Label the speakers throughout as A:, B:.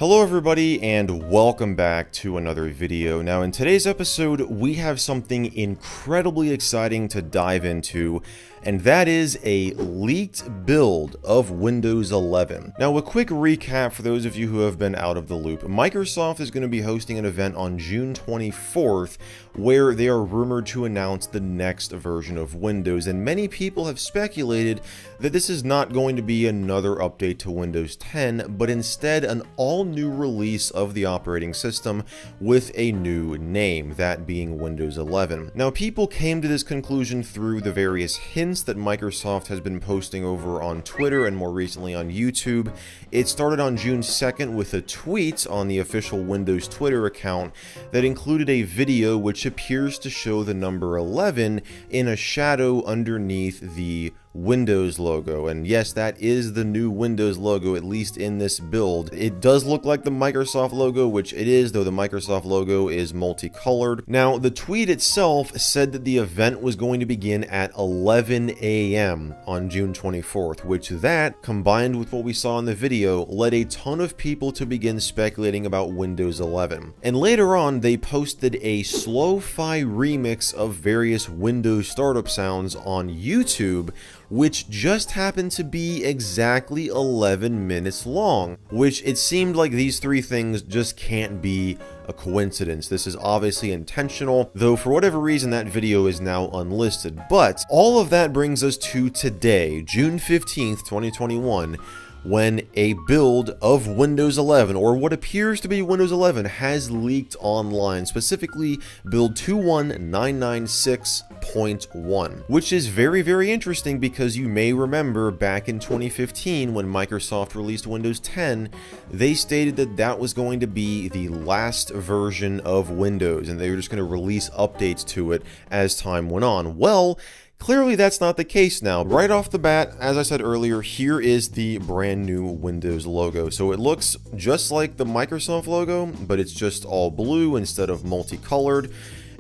A: Hello everybody and welcome back to another video. Now in today's episode we have something incredibly exciting to dive into, and that is a leaked build of Windows 11. Now a quick recap for those of you who have been out of the loop. Microsoft is going to be hosting an event on June 24th where they are rumored to announce the next version of Windows, and many people have speculated that this is not going to be another update to Windows 10, but instead an all-new release of the operating system with a new name, that being Windows 11. Now people came to this conclusion through the various hints that Microsoft has been posting over on Twitter and more recently on YouTube. It started on June 2nd with a tweet on the official Windows Twitter account that included a video which appears to show the number 11 in a shadow underneath the Windows logo, and yes, that is the new Windows logo, at least in this build. It does look like the Microsoft logo, which it is, though the Microsoft logo is multicolored. Now, the tweet itself said that the event was going to begin at 11 a.m. on June 24th, which that, combined with what we saw in the video, led a ton of people to begin speculating about Windows 11. And later on, they posted a slow-fi remix of various Windows startup sounds on YouTube, which just happened to be exactly 11 minutes long, which it seemed like these three things just can't be a coincidence. This is obviously intentional, though for whatever reason that video is now unlisted. But all of that brings us to today, June 15th, 2021, when a build of Windows 11, or what appears to be Windows 11, has leaked online, specifically build 21996.1, which is very interesting because you may remember back in 2015 when Microsoft released Windows 10, they stated that that was going to be the last version of Windows and they were just going to release updates to it as time went on. Well, clearly that's not the case now. Right off the bat, as I said earlier, here is the brand new Windows logo. So it looks just like the Microsoft logo, but it's just all blue instead of multicolored.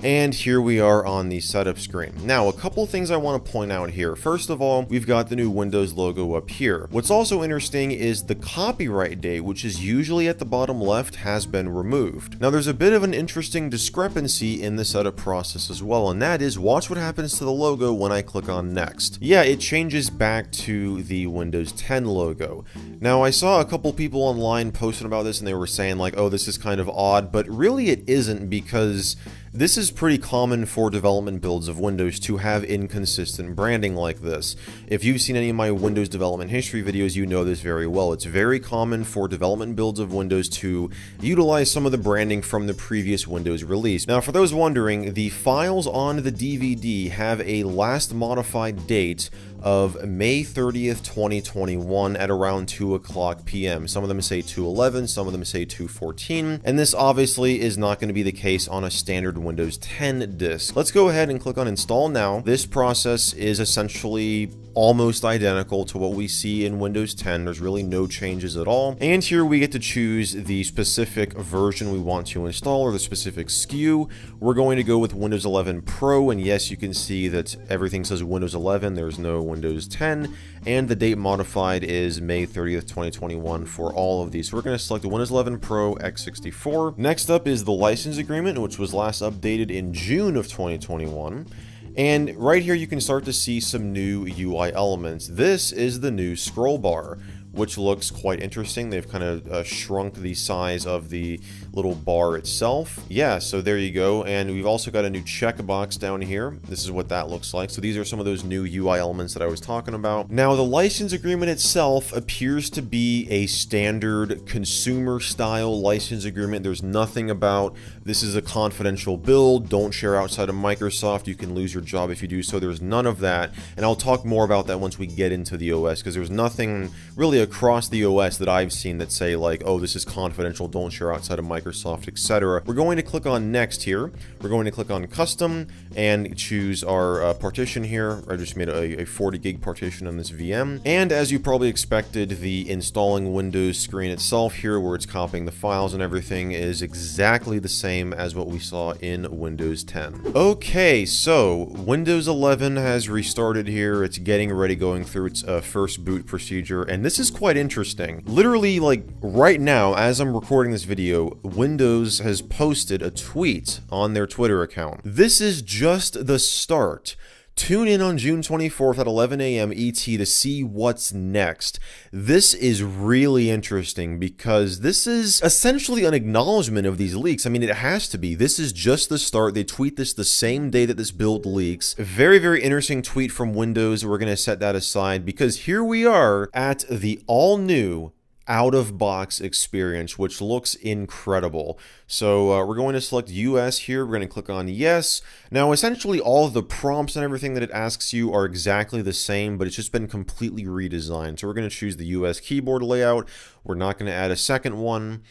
A: And here we are on the setup screen. Now, a couple things I want to point out here. First of all, we've got the new Windows logo up here. What's also interesting is the copyright date, which is usually at the bottom left, has been removed. Now, there's a bit of an interesting discrepancy in the setup process as well, and that is, watch what happens to the logo when I click on next. Yeah, it changes back to the Windows 10 logo. Now, I saw a couple people online posting about this, and they were saying like, oh, this is kind of odd, but really it isn't, because this is pretty common for development builds of Windows to have inconsistent branding like this. If you've seen any of my Windows development history videos, you know this very well. It's very common for development builds of Windows to utilize some of the branding from the previous Windows release. Now, for those wondering, the files on the DVD have a last modified date of May 30th, 2021 at around 2:00 p.m. Some of them say 2:11, some of them say 2:14, and this obviously is not going to be the case on a standard Windows 10 disk. Let's go ahead and click on Install Now. This process is essentially almost identical to what we see in Windows 10. There's really no changes at all. And here we get to choose the specific version we want to install, or the specific SKU. We're going to go with Windows 11 Pro, and yes, you can see that everything says Windows 11. There's no Windows 10, and the date modified is May 30th, 2021 for all of these. So we're going to select the Windows 11 Pro x64. Next up is the license agreement, which was last updated in June of 2021. And right here you can start to see some new UI elements. This is the new scroll bar, which looks quite interesting. They've kind of shrunk the size of the little bar itself. Yeah, so there you go. And we've also got a new checkbox down here. This is what that looks like. So these are some of those new UI elements that I was talking about. Now, the license agreement itself appears to be a standard consumer style license agreement. There's nothing about this is a confidential build, don't share outside of Microsoft, you can lose your job if you do so. There's none of that. And I'll talk more about that once we get into the OS, because there's nothing really across the OS that I've seen that say like, oh, this is confidential, don't share outside of Microsoft, etc. We're going to click on next here. We're going to click on custom and choose our partition here. I just made a 40 gig partition on this VM. And as you probably expected, the installing Windows screen itself here, where it's copying the files and everything, is exactly the same as what we saw in Windows 10. Okay, so Windows 11 has restarted here. It's getting ready, going through its first boot procedure, and this is is quite interesting. Literally, like, right now, as I'm recording this video, Windows has posted a tweet on their Twitter account. This is just the start. Tune in on June 24th at 11 a.m. ET to see what's next. This is really interesting because this is essentially an acknowledgement of these leaks. I mean, it has to be. This is just the start. They tweet this the same day that this build leaks. A very, very interesting tweet from Windows. We're going to set that aside because here we are at the all-new out-of-box experience, which looks incredible. So we're going to select US here. We're going to click on yes. Now, essentially, all of the prompts and everything that it asks you are exactly the same, but it's just been completely redesigned. So we're going to choose the US keyboard layout. We're not going to add a second one.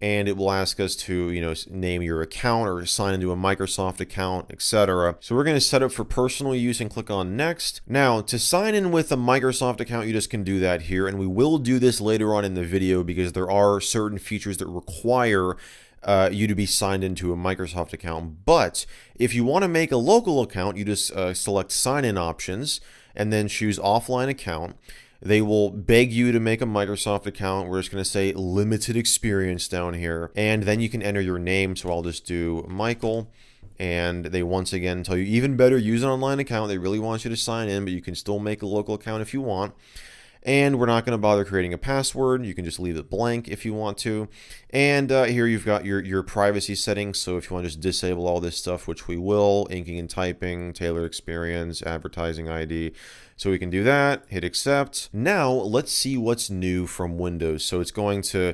A: And it will ask us to, name your account or sign into a Microsoft account, etc. So we're going to set up for personal use and click on next. Now, to sign in with a Microsoft account, you just can do that here. And we will do this later on in the video because there are certain features that require you to be signed into a Microsoft account. But if you want to make a local account, you just select sign-in options and then choose offline account. They will beg you to make a Microsoft account. We're just going to say limited experience down here. And then you can enter your name. So I'll just do Michael. And they once again tell you even better, use an online account. They really want you to sign in, but you can still make a local account if you want. And we're not going to bother creating a password. You can just leave it blank if you want to. And here you've got your privacy settings. So if you want to just disable all this stuff, which we will, inking and typing, tailored experience, advertising ID. So we can do that, hit accept. Now let's see what's new from Windows. So it's going to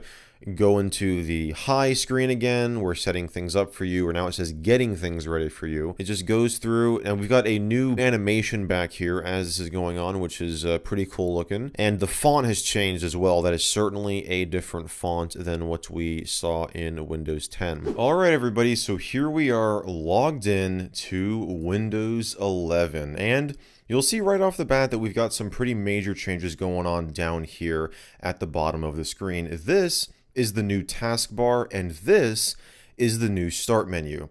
A: go into the hi screen again. We're setting things up for you, or now it says getting things ready for you. It just goes through, and we've got a new animation back here as this is going on, which is pretty cool looking. And the font has changed as well. That is certainly a different font than what we saw in Windows 10. All right, everybody, so here we are logged in to Windows 11, and you'll see right off the bat that we've got some pretty major changes going on down here at the bottom of the screen. This is the new taskbar, and this is the new start menu.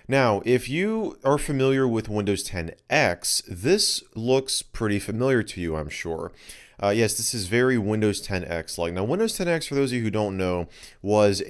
A: Now, if you are familiar with Windows 10 X, this looks pretty familiar to you, I'm sure. Yes, this is very Windows 10 X-like. Now, Windows 10 X, for those of you who don't know, was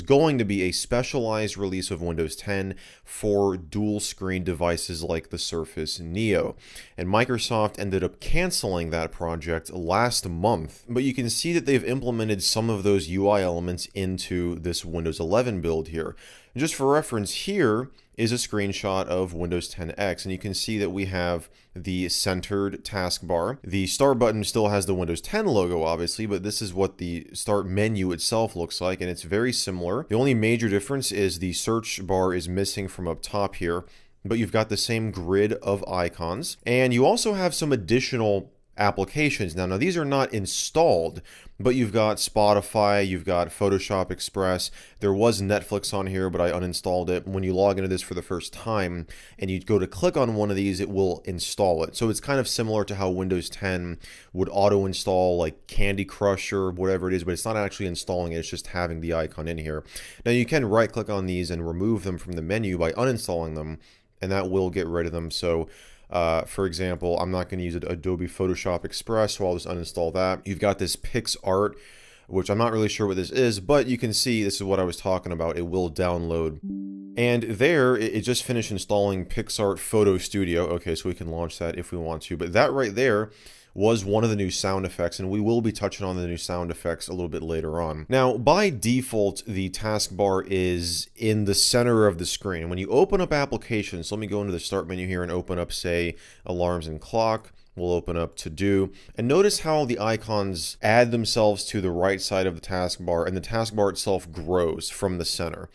A: going to be a specialized release of Windows 10 for dual-screen devices like the Surface Neo. And Microsoft ended up canceling that project last month. But you can see that they've implemented some of those UI elements into this Windows 11 build here. And just for reference, here is a screenshot of Windows 10 X, and you can see that we have the centered taskbar. The start button still has the Windows 10 logo, obviously, but this is what the start menu itself looks like, and it's very similar. The only major difference is the search bar is missing from up top here, but you've got the same grid of icons, and you also have some additional applications. Now these are not installed, but you've got Spotify, you've got Photoshop Express. There was Netflix on here, but I uninstalled it. When you log into this for the first time and you go to click on one of these, it will install it. So it's kind of similar to how Windows 10 would auto install like Candy Crush or whatever it is, but it's not actually installing it, it's just having the icon in here. Now you can right click on these and remove them from the menu by uninstalling them, and that will get rid of them. So for example, I'm not going to use Adobe Photoshop Express, so I'll just uninstall that. You've got this PixArt, which I'm not really sure what this is, but you can see this is what I was talking about. It will download. And there, it just finished installing PixArt Photo Studio. Okay, so we can launch that if we want to. But that right there was one of the new sound effects, and we will be touching on the new sound effects a little bit later on. Now, by default, the taskbar is in the center of the screen. When you open up applications, so let me go into the start menu here and open up, say, alarms and clock. We'll open up to do, and notice how the icons add themselves to the right side of the taskbar, and the taskbar itself grows from the center.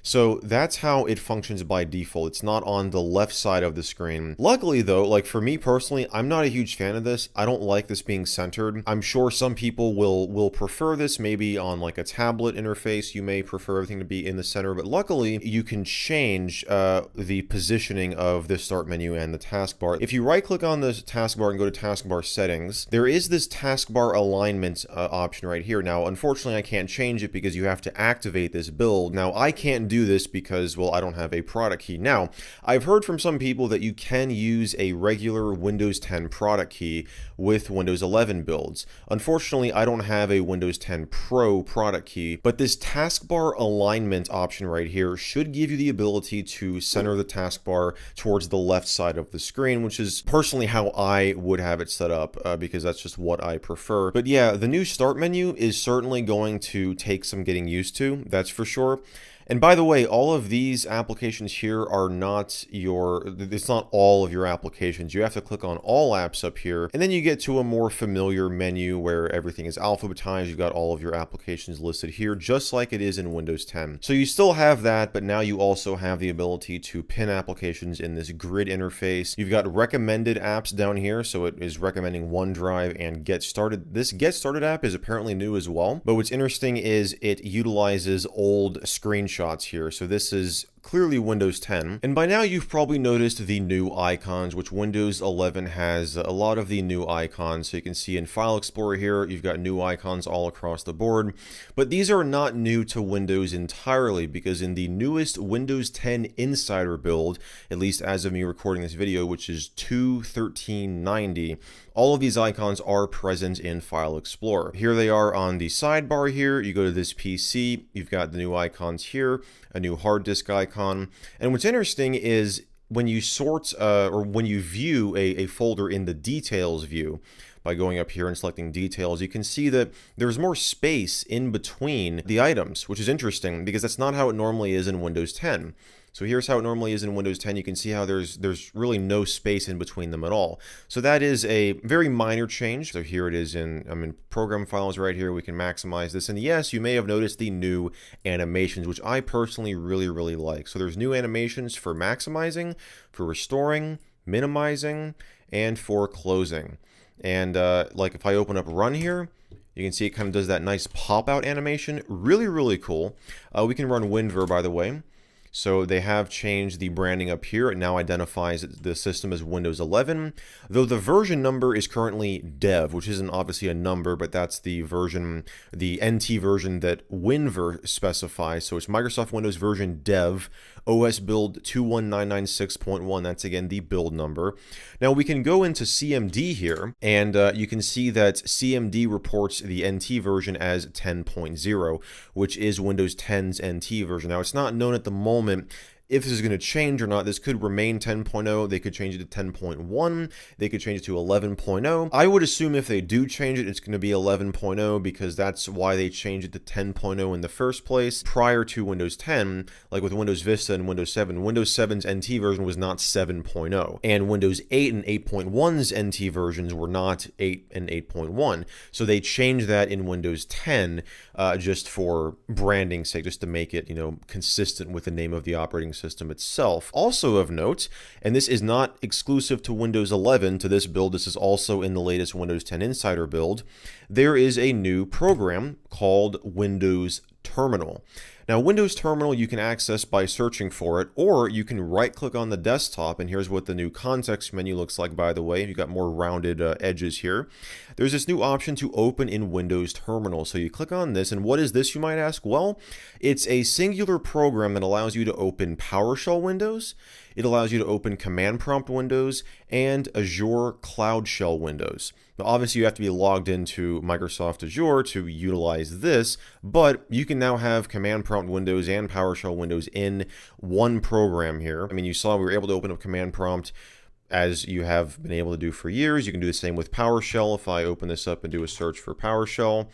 A: So that's how it functions by default. It's not on the left side of the screen. Luckily though, like for me personally, I'm not a huge fan of this. I don't like this being centered. I'm sure some people will prefer this, maybe on like a tablet interface. You may prefer everything to be in the center, but luckily you can change the positioning of the start menu and the taskbar. If you right click on the taskbar and go to taskbar settings, there is this taskbar alignment option right here. Now, unfortunately, I can't change it because you have to activate this build. Now, I can't do do this because, well, I don't have a product key. Now, I've heard from some people that you can use a regular Windows 10 product key with Windows 11 builds. Unfortunately, I don't have a Windows 10 Pro product key, but this taskbar alignment option right here should give you the ability to center the taskbar towards the left side of the screen, which is personally how I would have it set up because that's just what I prefer. But yeah, the new start menu is certainly going to take some getting used to, that's for sure. And by the way, all of these applications here are not it's not all of your applications. You have to click on all apps up here, and then you get to a more familiar menu where everything is alphabetized. You've got all of your applications listed here, just like it is in Windows 10. So you still have that, but now you also have the ability to pin applications in this grid interface. You've got recommended apps down here, so it is recommending OneDrive and Get Started. This Get Started app is apparently new as well, but what's interesting is it utilizes old screenshots here. So this is clearly Windows 10. And by now you've probably noticed the new icons, which Windows 11 has a lot of the new icons. So you can see in File Explorer here, you've got new icons all across the board. But these are not new to Windows entirely, because in the newest Windows 10 Insider build, at least as of me recording this video, which is 2.1390, all of these icons are present in File Explorer. Here they are on the sidebar here. You go to this PC, you've got the new icons here, a new hard disk icon. And what's interesting is when you sort or when you view a folder in the details view, by going up here and selecting details, you can see that there's more space in between the items, which is interesting because that's not how it normally is in Windows 10. So here's how it normally is in Windows 10. You can see how there's really no space in between them at all. So that is a very minor change. So here it is I'm in program files right here. We can maximize this. And yes, you may have noticed the new animations, which I personally really like. So there's new animations for maximizing, for restoring, minimizing, and for closing. And like if I open up Run here, you can see it kind of does that nice pop-out animation. Really cool. We can run WinVer, by the way. So they have changed the branding up here. It now identifies the system as Windows 11, though the version number is currently dev, which isn't obviously a number, but that's the version, the NT version that WinVer specifies. So it's Microsoft Windows version dev, OS build 21996.1. That's again the build number. Now we can go into CMD here, and you can see that CMD reports the NT version as 10.0, which is Windows 10's NT version. Now it's not known at the moment if this is going to change or not. This could remain 10.0. They could change it to 10.1. They could change it to 11.0. I would assume if they do change it, it's going to be 11.0 because that's why they changed it to 10.0 in the first place. Prior to Windows 10, like with Windows Vista and Windows 7, Windows 7's NT version was not 7.0. And Windows 8 and 8.1's NT versions were not 8 and 8.1. So they changed that in Windows 10 just for branding's sake, just to make it, consistent with the name of the operating system itself. Also of note, and this is not exclusive to Windows 11 to this build, this is also in the latest Windows 10 Insider build, there is a new program called Windows Terminal. Now, Windows Terminal you can access by searching for it, or you can right-click on the desktop, and here's what the new context menu looks like, by the way. You've got more rounded edges here. There's this new option to open in Windows Terminal. So you click on this, and what is this, you might ask? Well, it's a singular program that allows you to open PowerShell windows, it allows you to open Command Prompt windows, and Azure Cloud Shell windows. Now, obviously, you have to be logged into Microsoft Azure to utilize this, but you can now have Command Prompt windows and PowerShell windows in one program here. I mean, you saw we were able to open up Command Prompt as you have been able to do for years. You can do the same with PowerShell. If I open this up and do a search for PowerShell,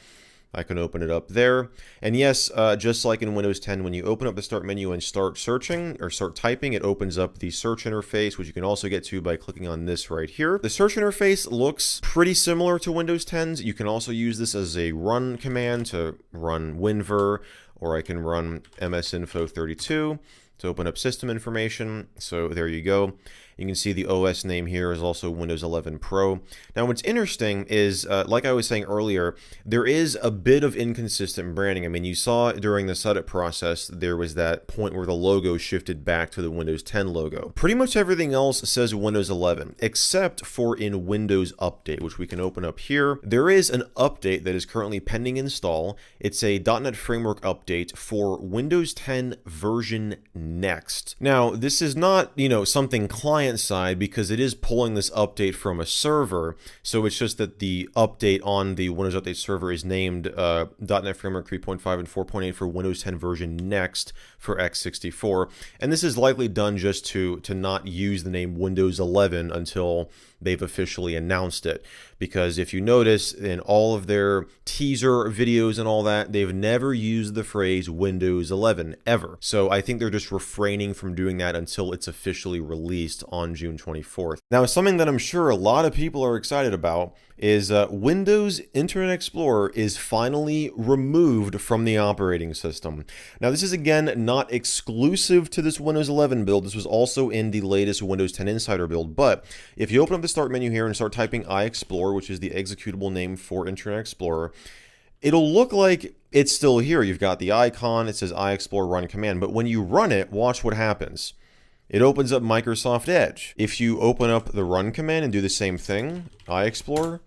A: I can open it up there. And yes, just like in Windows 10, when you open up the Start menu and start searching or start typing, it opens up the search interface, which you can also get to by clicking on this right here. The search interface looks pretty similar to Windows 10's. You can also use this as a run command to run WinVer, or I can run msinfo32 to open up system information. So there you go. You can see the OS name here is also Windows 11 Pro. Now, what's interesting is, like I was saying earlier, there is a bit of inconsistent branding. I mean, you saw during the setup process, there was that point where the logo shifted back to the Windows 10 logo. Pretty much everything else says Windows 11, except for in Windows Update, which we can open up here. There is an update that is currently pending install. It's a .NET Framework update for Windows 10 version next. Now, this is not, something client-side because it is pulling this update from a server, so it's just that the update on the Windows Update server is named .NET Framework 3.5 and 4.8 for Windows 10 version next for x64, and this is likely done just to not use the name Windows 11 until they've officially announced it. Because if you notice in all of their teaser videos and all that, they've never used the phrase Windows 11 ever. So I think they're just refraining from doing that until it's officially released on June 24th. Now, something that I'm sure a lot of people are excited about is Windows Internet Explorer is finally removed from the operating system. Now, this is again not exclusive to this Windows 11 build. This was also in the latest Windows 10 Insider build. But if you open up the Start menu here and start typing iExplore, which is the executable name for Internet Explorer, it'll look like it's still here. You've got the icon, it says iExplore run command, but when you run it, watch what happens. It opens up Microsoft Edge. If you open up the run command and do the same thing, iExplore,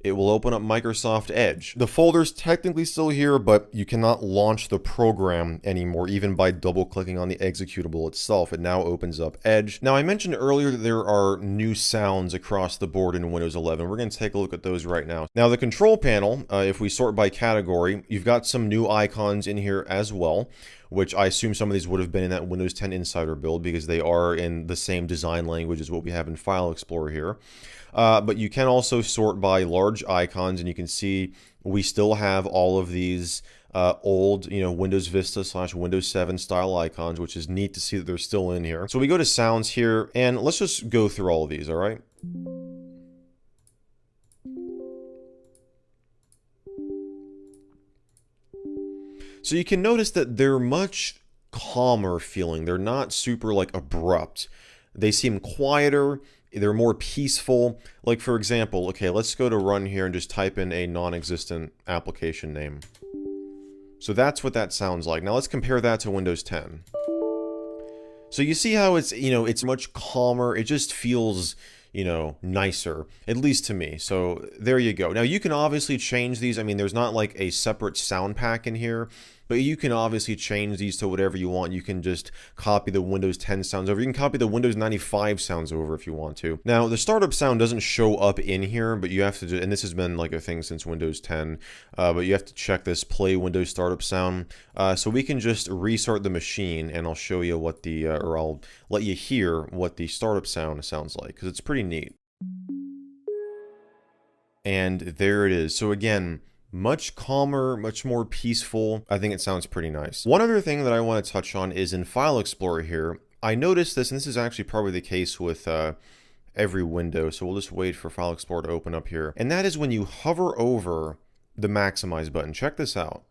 A: it will open up Microsoft Edge. The folder's technically still here, but you cannot launch the program anymore, even by double-clicking on the executable itself. It now opens up Edge. Now, I mentioned earlier that there are new sounds across the board in Windows 11. We're going to take a look at those right now. Now, the control panel, if we sort by category, you've got some new icons in here as well, which I assume some of these would have been in that Windows 10 Insider build because they are in the same design language as what we have in File Explorer here. But you can also sort by large icons, and you can see we still have all of these old, Windows Vista / Windows 7 style icons, which is neat to see that they're still in here. So we go to sounds here, and let's just go through all of these, all right? So you can notice that they're much calmer feeling. They're not super abrupt. They seem quieter. They're more peaceful. Like, for example, okay, let's go to run here and just type in a non-existent application name. So that's what that sounds like. Now let's compare that to Windows 10. So you see how it's, it's much calmer. It just feels, nicer, at least to me. So there you go. Now you can obviously change these. I mean, there's not like a separate sound pack in here, but you can obviously change these to whatever you want. You can just copy the Windows 10 sounds over. You can copy the Windows 95 sounds over if you want to. Now, the startup sound doesn't show up in here, but you have to do, and this has been like a thing since Windows 10, but you have to check this play Windows startup sound. So we can just restart the machine, and I'll show you what the, or I'll let you hear what the startup sound sounds like, because it's pretty neat. And there it is. So again, much calmer, much more peaceful. I think it sounds pretty nice. One other thing that I want to touch on is in File Explorer here. I noticed this, and this is actually probably the case with every window, so we'll just wait for File Explorer to open up here. And that is when you hover over the Maximize button. Check this out.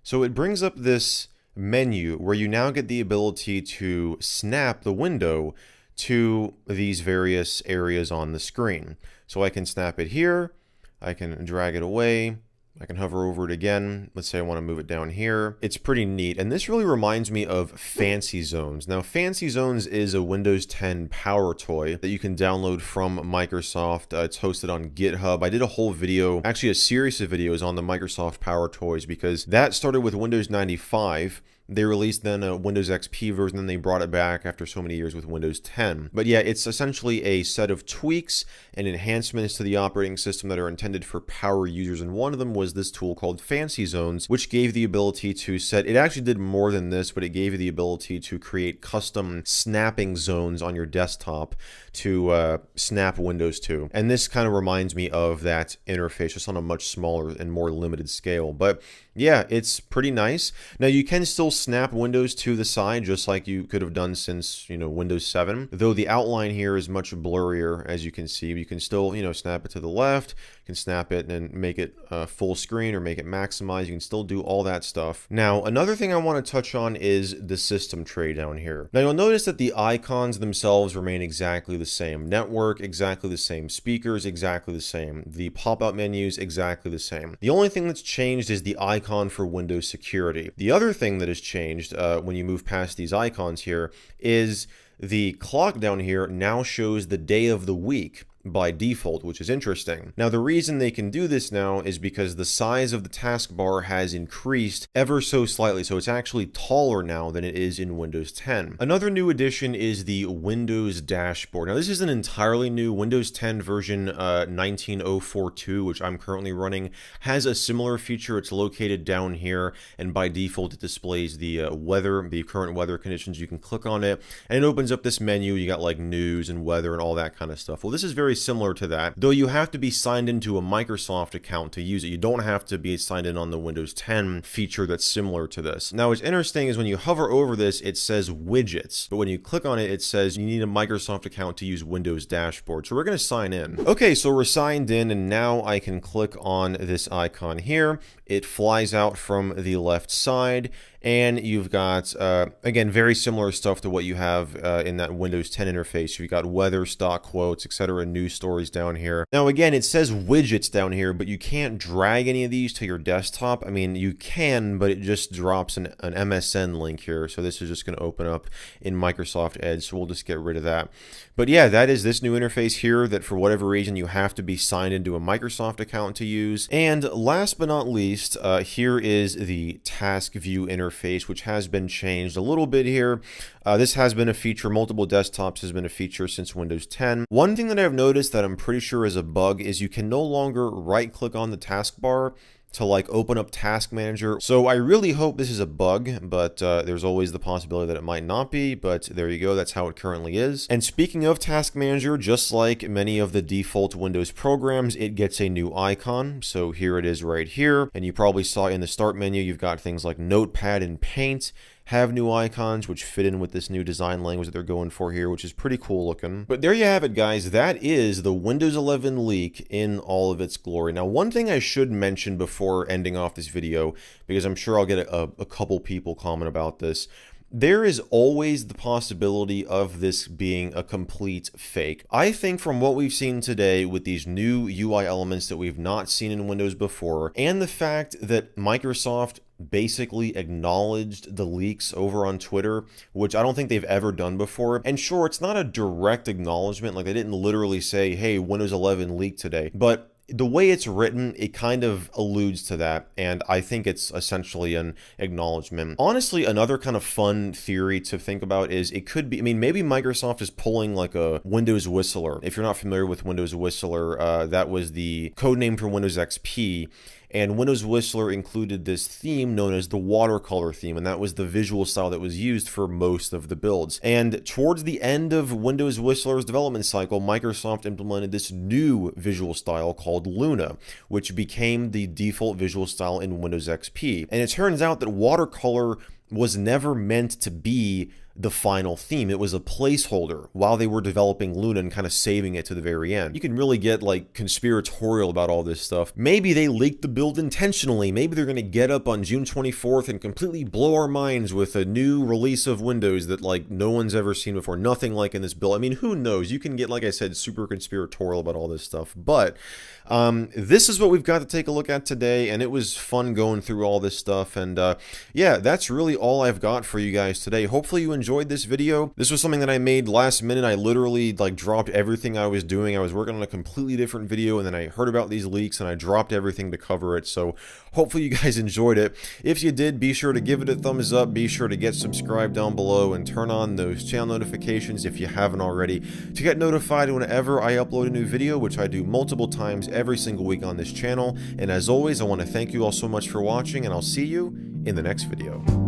A: So it brings up this menu where you now get the ability to snap the window to these various areas on the screen. So I can snap it here, I can drag it away, I can hover over it again. Let's say I want to move it down here. It's pretty neat, and this really reminds me of Fancy Zones. Now, Fancy Zones is a Windows 10 power toy that you can download from Microsoft. It's hosted on GitHub. I did a whole video, actually a series of videos on the Microsoft Power Toys, because that started with Windows 95. They released then a Windows XP version, then they brought it back after so many years with Windows 10. But yeah, it's essentially a set of tweaks and enhancements to the operating system that are intended for power users, and one of them was this tool called Fancy Zones, which gave the ability to set, it actually did more than this, but it gave you the ability to create custom snapping zones on your desktop to snap windows to. And this kind of reminds me of that interface, just on a much smaller and more limited scale. But yeah, it's pretty nice. Now you can still snap windows to the side just like you could have done since, Windows 7. Though the outline here is much blurrier, as you can see. You can still, snap it to the left, You can snap it and make it full screen or make it maximize. You can still do all that stuff. Now, another thing I want to touch on is the system tray down here. Now, you'll notice that the icons themselves remain exactly the same. Network, exactly the same. Speakers, exactly the same. The pop-up menus, exactly the same. The only thing that's changed is the icon for Windows Security. The other thing that has changed when you move past these icons here is the clock down here now shows the day of the week by default, which is interesting. Now, the reason they can do this now is because the size of the taskbar has increased ever so slightly, so it's actually taller now than it is in Windows 10. Another new addition is the Windows dashboard. Now, this is an entirely new Windows 10 version 19042, which I'm currently running, has a similar feature. It's located down here, and by default, it displays the weather, the current weather conditions. You can click on it, and it opens up this menu. You got like news and weather and all that kind of stuff. Well, this is very similar to that, though you have to be signed into a Microsoft account to use it. You don't have to be signed in on the Windows 10 feature that's similar to this. Now, what's interesting is when you hover over this, it says widgets, but when you click on it, it says you need a Microsoft account to use Windows dashboard. So we're going to sign in. Okay, so we're signed in, and now I can click on this icon here. It flies out from the left side, and you've got, again, very similar stuff to what you have in that Windows 10 interface. You've got weather, stock quotes, etc., news stories down here. Now, again, it says widgets down here, but you can't drag any of these to your desktop. I mean, you can, but it just drops an MSN link here. So this is just going to open up in Microsoft Edge, so we'll just get rid of that. But yeah, that is this new interface here that for whatever reason you have to be signed into a Microsoft account to use. And last but not least, here is the task view interface, which has been changed a little bit here. This has been a feature, multiple desktops has been a feature since Windows 10. One thing that I've noticed that I'm pretty sure is a bug is you can no longer right click on the taskbar to like open up Task Manager. So I really hope this is a bug, but there's always the possibility that it might not be, but there you go, that's how it currently is. And speaking of Task Manager, just like many of the default Windows programs, it gets a new icon. So here it is right here, and you probably saw in the start menu, you've got things like Notepad and Paint have new icons which fit in with this new design language that they're going for here, which is pretty cool looking. But there you have it, guys. That is the Windows 11 leak in all of its glory. Now, one thing I should mention before ending off this video, because I'm sure I'll get a couple people comment about this, there is always the possibility of this being a complete fake. I think from what we've seen today with these new UI elements that we've not seen in Windows before, and the fact that Microsoft basically acknowledged the leaks over on Twitter, which I don't think they've ever done before. And sure, it's not a direct acknowledgement, like they didn't literally say, hey, Windows 11 leaked today, but the way it's written, it kind of alludes to that, and I think it's essentially an acknowledgement. Honestly, another kind of fun theory to think about is it could be, I mean, maybe Microsoft is pulling like a Windows Whistler. If you're not familiar with Windows Whistler, that was the code name for Windows XP. And Windows Whistler included this theme known as the watercolor theme, and that was the visual style that was used for most of the builds. And towards the end of Windows Whistler's development cycle, Microsoft implemented this new visual style called Luna, which became the default visual style in Windows XP. And it turns out that watercolor was never meant to be the final theme. It was a placeholder while they were developing Luna and kind of saving it to the very end. You can really get like conspiratorial about all this stuff. Maybe they leaked the build intentionally. Maybe they're going to get up on June 24th and completely blow our minds with a new release of Windows that like no one's ever seen before. Nothing like in this build. I mean, who knows? You can get, like I said, super conspiratorial about all this stuff. But this is what we've got to take a look at today, and it was fun going through all this stuff. And yeah, that's really all I've got for you guys today. Hopefully you enjoyed this video. This was something that I made last minute. I literally like dropped everything I was doing. I was working on a completely different video, and then I heard about these leaks and I dropped everything to cover it. So hopefully you guys enjoyed it. If you did, be sure to give it a thumbs up. Be sure to get subscribed down below and turn on those channel notifications if you haven't already to get notified whenever I upload a new video, which I do multiple times every single week on this channel. And as always, I want to thank you all so much for watching, and I'll see you in the next video.